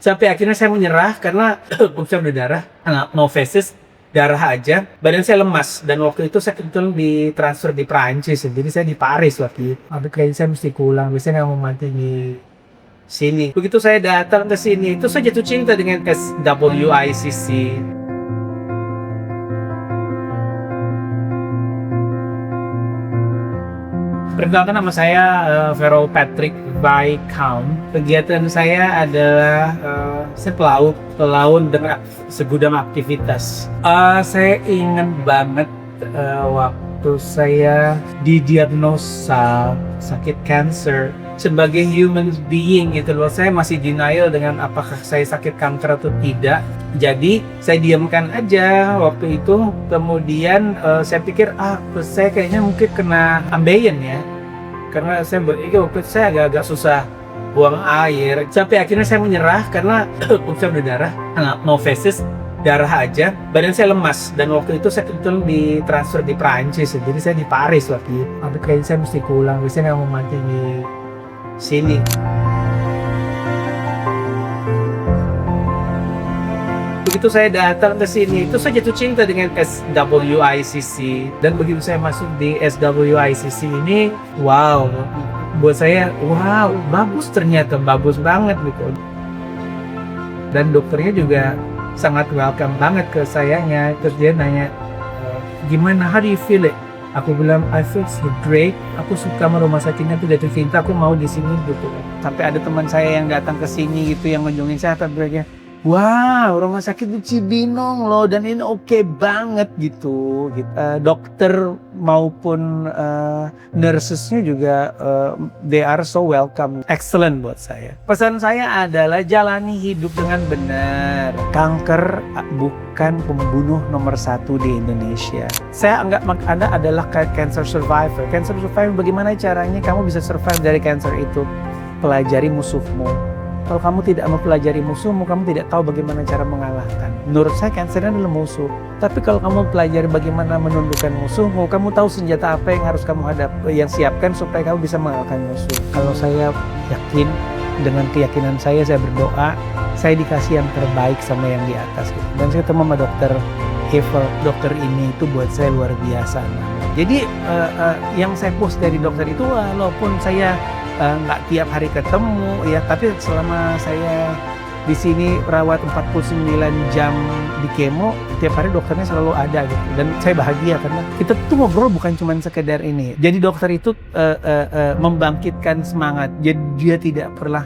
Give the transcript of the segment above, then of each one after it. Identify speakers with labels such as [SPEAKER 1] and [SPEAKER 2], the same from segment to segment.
[SPEAKER 1] Sampai akhirnya saya menyerah karena saya berdarah, no feces, darah aja. Badan saya lemas dan waktu itu saya kebetulan ditransfer di Prancis, jadi saya di Paris waktu itu. Tapi kayaknya saya mesti pulang, biasanya nggak mau mati di sini. Begitu saya datang ke sini, itu saya jatuh cinta dengan SWICC. Perkenalkan, nama saya Vero Patrick Viscount. Kegiatan saya adalah saya pelaut dengan segudang aktivitas. Saya ingat banget waktu saya didiagnosa sakit kanker. Sebagai human being itu loh, saya masih denial dengan apakah saya sakit kanker atau tidak. Jadi saya diamkan aja waktu itu. Kemudian saya pikir saya kayaknya mungkin kena ambeien ya, karena saya waktu itu saya agak susah buang air. Sampai akhirnya saya menyerah karena saya berdarah, no feces, darah aja. Badan saya lemas dan waktu itu saya kebetulan ditransfer di Prancis, jadi saya di Paris waktu itu. Tapi kayaknya saya mesti pulang, biasanya nggak mau mati di sini. Begitu saya datang ke sini, itu saya jatuh cinta dengan SWICC. Dan begitu saya masuk di SWICC ini, wow, buat saya, wow, bagus, ternyata bagus banget gitu. Dan dokternya juga sangat welcome banget ke sayanya. Terus dia nanya, gimana, how do you feel it? Aku bilang, I feel so great. Aku suka sama rumah sakitnya, tuh jatuh cinta. Aku mau di sini gitu. Sampai ada teman saya yang datang ke sini gitu, yang ngunjungin saya, bilang, wow, rumah sakit di Cibinong loh, dan ini oke banget gitu. Dokter maupun nursesnya juga they are so welcome, excellent buat saya. Pesan saya adalah jalani hidup dengan benar. Kanker bukan pembunuh nomor 1 di Indonesia. Saya anggap Anda adalah cancer survivor. Cancer survivor, bagaimana caranya kamu bisa survive dari cancer itu? Pelajari musuhmu. Kalau kamu tidak mempelajari musuhmu, kamu tidak tahu bagaimana cara mengalahkan. Menurut saya, kankernya adalah musuh. Tapi kalau kamu pelajari bagaimana menundukkan musuhmu, kamu tahu senjata apa yang harus kamu yang siapkan supaya kamu bisa mengalahkan musuh. Kalau saya yakin, dengan keyakinan saya berdoa, saya dikasih yang terbaik sama yang di atas. Gitu. Dan saya ketemu sama dokter Eiffel. Dokter ini itu buat saya luar biasa. Jadi yang saya post dari dokter itu, walaupun saya nggak tiap hari ketemu ya, tapi selama saya di sini rawat 49 jam di kemo, tiap hari dokternya selalu ada gitu. Dan saya bahagia karena kita tuh ngobrol bukan cuma sekedar ini. Jadi dokter itu membangkitkan semangat. Jadi dia tidak pernah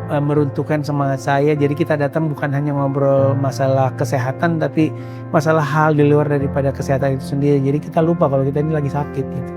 [SPEAKER 1] meruntuhkan semangat saya. Jadi kita datang bukan hanya ngobrol masalah kesehatan, tapi masalah hal di luar daripada kesehatan itu sendiri. Jadi kita lupa kalau kita ini lagi sakit gitu.